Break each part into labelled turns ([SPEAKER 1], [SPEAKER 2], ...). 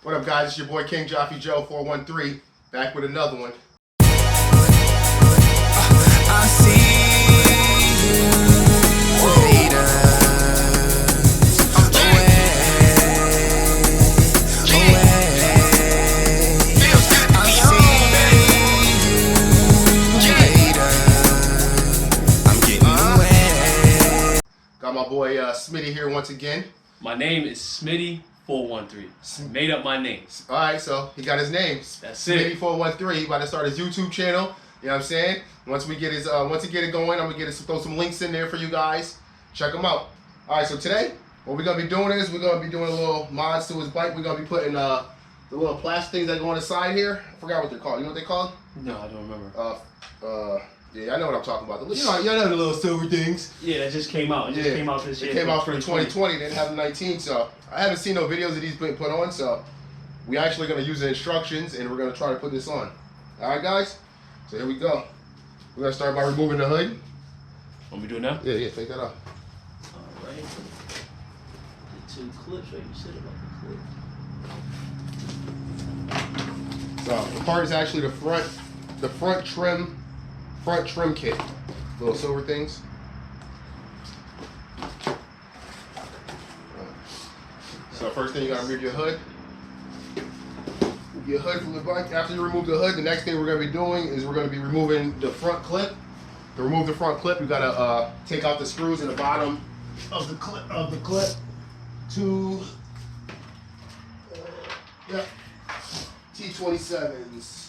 [SPEAKER 1] What up, guys? It's your boy King Joffy Joe 413, back with another one.
[SPEAKER 2] I see you later.
[SPEAKER 1] Got my boy Smitty here once again.
[SPEAKER 3] My name is Smitty413. Made up my name.
[SPEAKER 1] Alright, so he got his name.
[SPEAKER 3] That's it.
[SPEAKER 1] Smitty413. He about to start his YouTube channel. You know what I'm saying? Once we get his once he get it going, I'm gonna throw some links in there for you guys. Check him out. Alright, so today, what we're gonna be doing is we're gonna be doing a little mods to his bike. We're gonna be putting the little plastic things that go on the side here. I forgot what they're called. You know what they're called?
[SPEAKER 3] No, I don't remember.
[SPEAKER 1] Yeah, I know what I'm talking about. Y'all know the little silver things.
[SPEAKER 3] Yeah, that just came out. It just came out this year.
[SPEAKER 1] It came out for 2020. They didn't have the 19, so I haven't seen no videos that he's been put on. So we actually gonna use the instructions and we're gonna try to put this on. All right, guys. So here we go. We're gonna start by removing the hood.
[SPEAKER 3] Want me to do it now?
[SPEAKER 1] Yeah, take that off.
[SPEAKER 3] All right. The two clips. Right, you said about the clip.
[SPEAKER 1] So the part is actually the front trim kit. Little silver things. So first thing, you gotta remove your hood. Your hood from the bike. After you remove the hood, the next thing we're gonna be doing is we're gonna be removing the front clip. To remove the front clip, you gotta take out the screws in the bottom of the clip. Two T27s.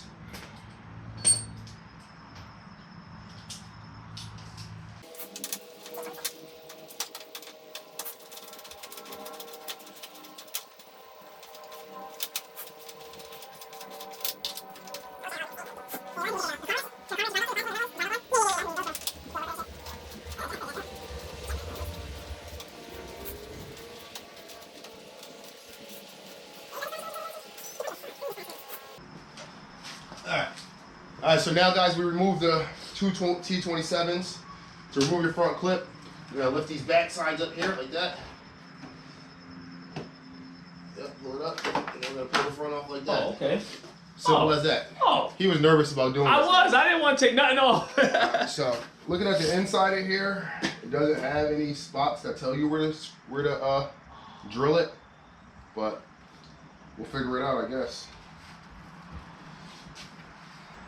[SPEAKER 1] Alright, so now guys, we removed the two T27s. To remove your front clip, you're gonna lift these back sides up here like that. Yep, pull it up. And then we're gonna pull the front off like that.
[SPEAKER 3] Oh, okay.
[SPEAKER 1] Simple as that.
[SPEAKER 3] Oh.
[SPEAKER 1] He was nervous about doing this.
[SPEAKER 3] I didn't want to take nothing off.
[SPEAKER 1] So, looking at the inside of here, it doesn't have any spots that tell you where to drill it, but we'll figure it out, I guess.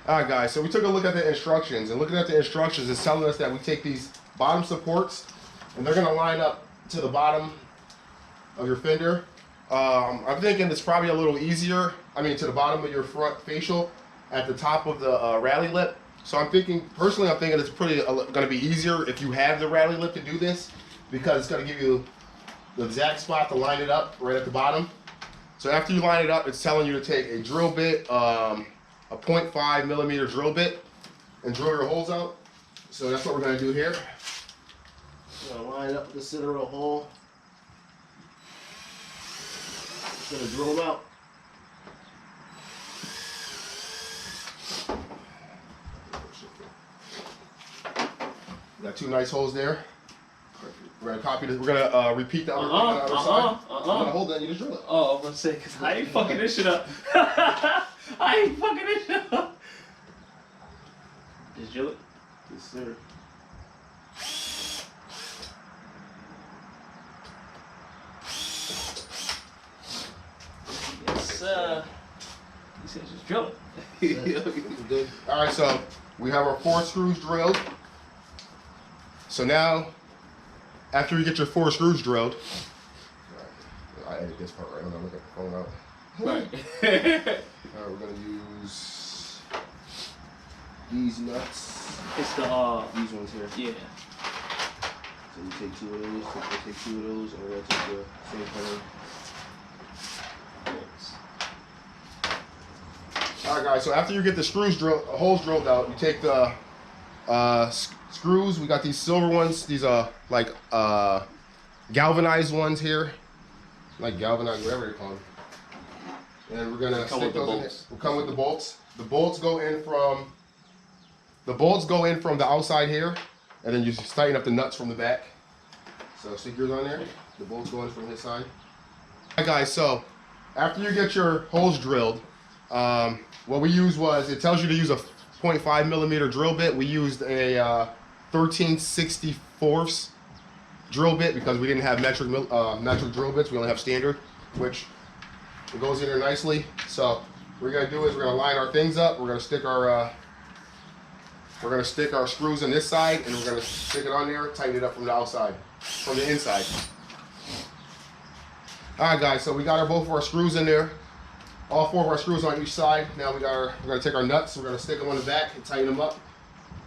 [SPEAKER 1] Alright guys, so we took a look at the instructions, and looking at the instructions is telling us that we take these bottom supports and they're going to line up to the bottom of your fender. I'm thinking it's probably a little easier, to the bottom of your front facial at the top of the rally lip. So personally I'm thinking it's going to be easier if you have the rally lip to do this, because it's going to give you the exact spot to line it up right at the bottom. So after you line it up, it's telling you to take a drill bit, a 0.5 millimeter drill bit, and drill your holes out. So that's what we're going to do here. We're going to line it up with the center of the hole. Just going to drill them out. We got two nice holes there. We're going to copy this. We're going to repeat the other thing on the other side. You're going to hold that and you just drill it.
[SPEAKER 3] Oh, I'm going to say, because I ain't fucking this shit up. I ain't fucking this shit up. Just drill it?
[SPEAKER 1] Yes, sir.
[SPEAKER 3] Yes, sir. He said just drill it.
[SPEAKER 1] Good. Alright, so we have our 4 screws drilled. So now, after you get your 4 screws drilled, I edit this part right when I look at the phone out.
[SPEAKER 3] Right.
[SPEAKER 1] Alright, we're gonna use these nuts.
[SPEAKER 3] It's the
[SPEAKER 1] these ones here.
[SPEAKER 3] Yeah.
[SPEAKER 1] So you take 2 of those, take 2 of those, and we're gonna take the same color. Alright guys, so after you get the holes drilled out, you take the screws. We got these silver ones. These are like galvanized ones here. Like galvanized, whatever they call them. And we're gonna stick those in there. We'll come with the bolts. The bolts go in from the outside here, and then you just tighten up the nuts from the back. So stick yours on there. The bolts go in from this side. Alright guys, so after you get your holes drilled, what we used was, it tells you to use a 0.5 millimeter drill bit. We used a 13/64 drill bit because we didn't have metric drill bits. We only have standard, which it goes in there nicely. So what we're gonna do is we're gonna line our things up. We're gonna stick our screws on this side, and we're gonna stick it on there, tighten it up from the outside, from the inside. All right, guys. So we got both of our screws in there. All 4 of our screws on each side. Now we're gonna take our nuts. We're gonna stick them on the back and tighten them up.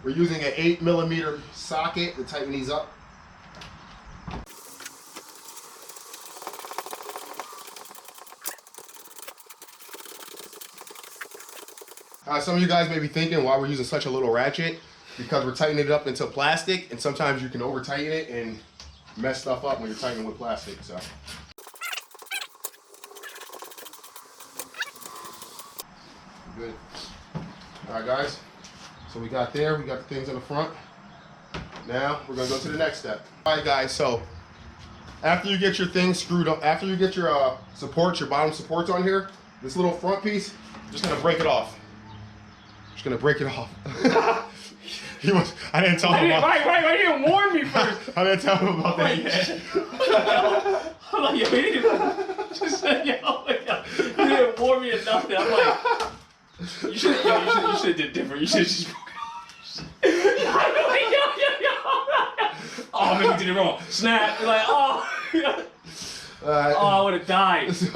[SPEAKER 1] We're using an 8 millimeter socket to tighten these up. Some of you guys may be thinking why we're using such a little ratchet, because we're tightening it up into plastic, and sometimes you can over tighten it and mess stuff up when you're tightening with plastic. So. Good. All right, guys. So we got the things in the front. Now we're gonna go to the next step. All right, guys. So after you get your things screwed up, after you get your supports, your bottom supports on here, this little front piece, just gonna break it off. Just gonna break it off. I didn't tell him about.
[SPEAKER 3] Right. You didn't warn me first.
[SPEAKER 1] I didn't tell him about that.
[SPEAKER 3] I'm like, yo, he didn't warn me or nothing. I'm like. You should have did different. You should have just broke it off. Oh, maybe we did it wrong. Snap. You're like, oh, I would have died.
[SPEAKER 1] So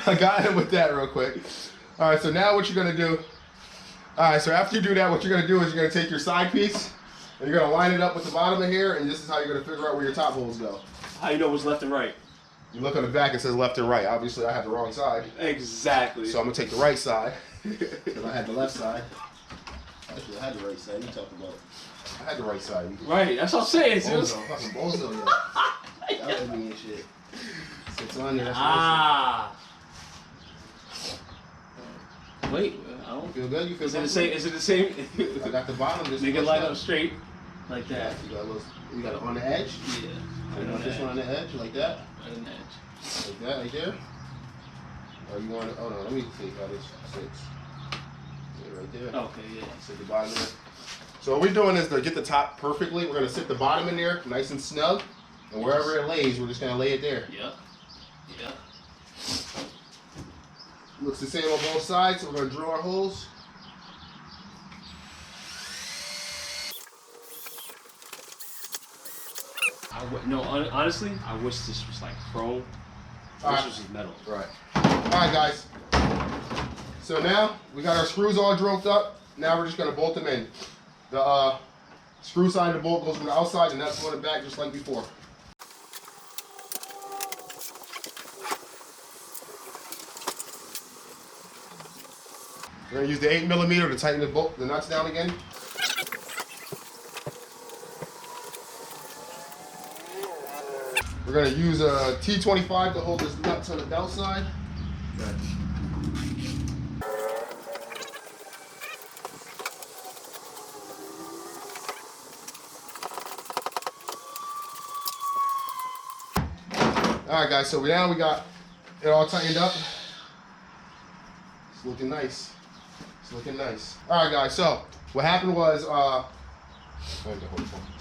[SPEAKER 1] I got him with that real quick. All right, so now what you're gonna do? All right, so after you do that, what you're gonna do is you're gonna take your side piece and you're gonna line it up with the bottom of here, and this is how you're gonna figure out where your top holes go.
[SPEAKER 3] How you know what's left and right?
[SPEAKER 1] You look on the back, it says left and right. Obviously, I have the wrong side.
[SPEAKER 3] Exactly.
[SPEAKER 1] So I'm gonna take the right side. Because I had the left side. Actually, I had the right side. You talking about? I had the right side.
[SPEAKER 3] Right, that's what I'm saying.
[SPEAKER 1] Bozo, fucking bozo, yeah. That would be and shit. Sits on there. That's
[SPEAKER 3] Wait, I don't
[SPEAKER 1] feel good. You feel
[SPEAKER 3] Is it the same? Is it the same?
[SPEAKER 1] I got the bottom. Just
[SPEAKER 3] make it line up straight, like that.
[SPEAKER 1] You got it on the edge.
[SPEAKER 3] Yeah.
[SPEAKER 1] You want this one on the edge, like that.
[SPEAKER 3] Right on the edge.
[SPEAKER 1] Like that, right there. Or you want it? Oh no, let me see how this sits. Yeah, right there.
[SPEAKER 3] Okay, yeah.
[SPEAKER 1] Sit the bottom in there. So what we're doing is to get the top perfectly, we're gonna sit the bottom in there, nice and snug, and wherever it lays, we're just gonna lay it there.
[SPEAKER 3] Yep. Yep.
[SPEAKER 1] Looks the same on both sides, so we're gonna drill our holes.
[SPEAKER 3] Honestly, I wish this was like chrome. I wish this was metal.
[SPEAKER 1] Right. Alright, guys. So now we got our screws all drilled up. Now we're just gonna bolt them in. The screw side of the bolt goes from the outside, and that's going back just like before. We're gonna use the 8 millimeter to tighten the nuts down again. We're gonna use a T25 to hold this nuts on the belt side. Okay. All right, guys. So now we got it all tightened up. It's looking nice. It's looking nice. All right, guys. So what happened was,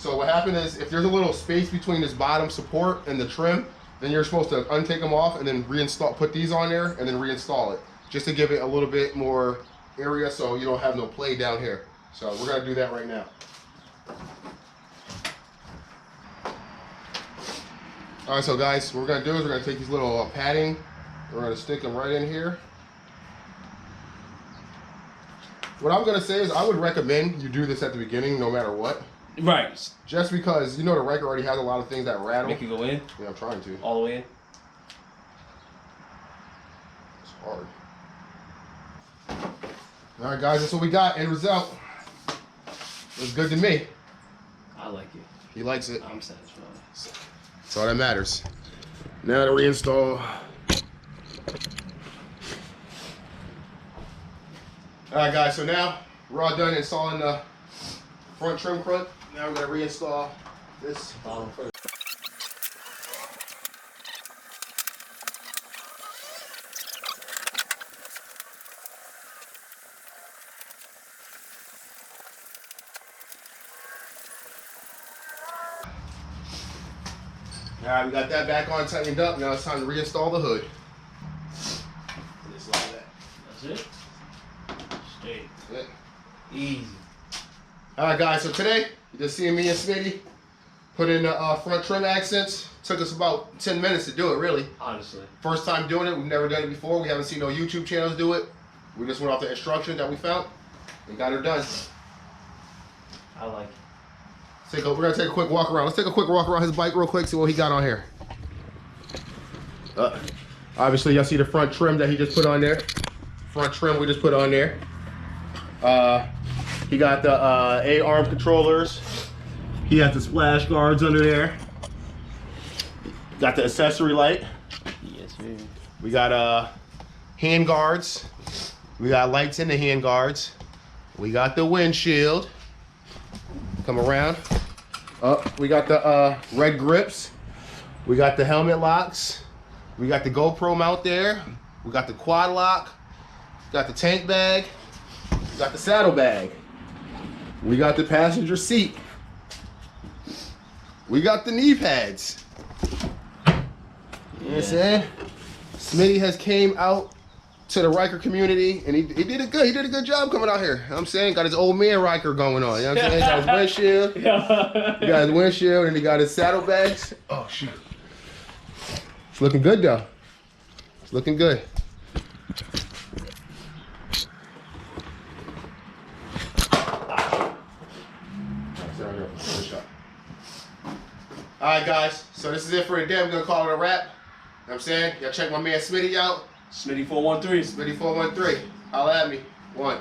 [SPEAKER 1] what happened is, if there's a little space between this bottom support and the trim, then you're supposed to untake them off and then reinstall, put these on there and then reinstall it, just to give it a little bit more area so you don't have no play down here. So we're gonna do that right now. All right, so guys, what we're gonna do is we're gonna take these little padding, we're gonna stick them right in here. What I'm gonna say is I would recommend you do this at the beginning, no matter what.
[SPEAKER 3] Right.
[SPEAKER 1] Just because you know the Ryker already has a lot of things that rattle.
[SPEAKER 3] Make it go in.
[SPEAKER 1] Yeah, I'm trying to.
[SPEAKER 3] All the way in.
[SPEAKER 1] It's hard. All right, guys, that's what we got. End result. Looks good to me.
[SPEAKER 3] I like it.
[SPEAKER 1] He likes it.
[SPEAKER 3] I'm satisfied.
[SPEAKER 1] That's all that matters. Now to reinstall. All right, guys. So now we're all done installing the front trim front. Now we're gonna reinstall this bottom first. All right, we got that back on, tightened up. Now it's time to reinstall the hood. Just like that.
[SPEAKER 3] That's it. Straight.
[SPEAKER 1] That's it.
[SPEAKER 3] Easy.
[SPEAKER 1] All right, guys. So today, you just seeing me and Smitty put in the front trim accents. Took us about 10 minutes to do it, really.
[SPEAKER 3] Honestly.
[SPEAKER 1] First time doing it. We've never done it before. We haven't seen no YouTube channels do it. We just went off the instructions that we found and got her done.
[SPEAKER 3] I like it.
[SPEAKER 1] We're gonna take a quick walk around. Let's take a quick walk around his bike real quick, see what he got on here. Obviously, y'all see the front trim that he just put on there. Front trim we just put on there. He got the A-arm controllers. He has the splash guards under there. Got the accessory light.
[SPEAKER 3] Yes, man.
[SPEAKER 1] We got hand guards. We got lights in the hand guards. We got the windshield. Come around. We got the red grips. We got the helmet locks. We got the GoPro mount there. We got the quad lock. Got the tank bag. We got the saddle bag. We got the passenger seat. We got the knee pads. You know what I'm saying? Smitty has came out to the Ryker community, and he did it good. He did a good job coming out here. You know what I'm saying? Got his old man Ryker going on. You know what I'm saying? Got his windshield. He got his windshield, and he got his saddlebags. Oh, shoot. It's looking good, though. It's looking good. All right, guys. So this is it for today. We're going to call it a wrap. You know what I'm saying? Y'all check my man Smitty out.
[SPEAKER 3] Smitty 413.
[SPEAKER 1] Smitty 413. Holla at me. 1.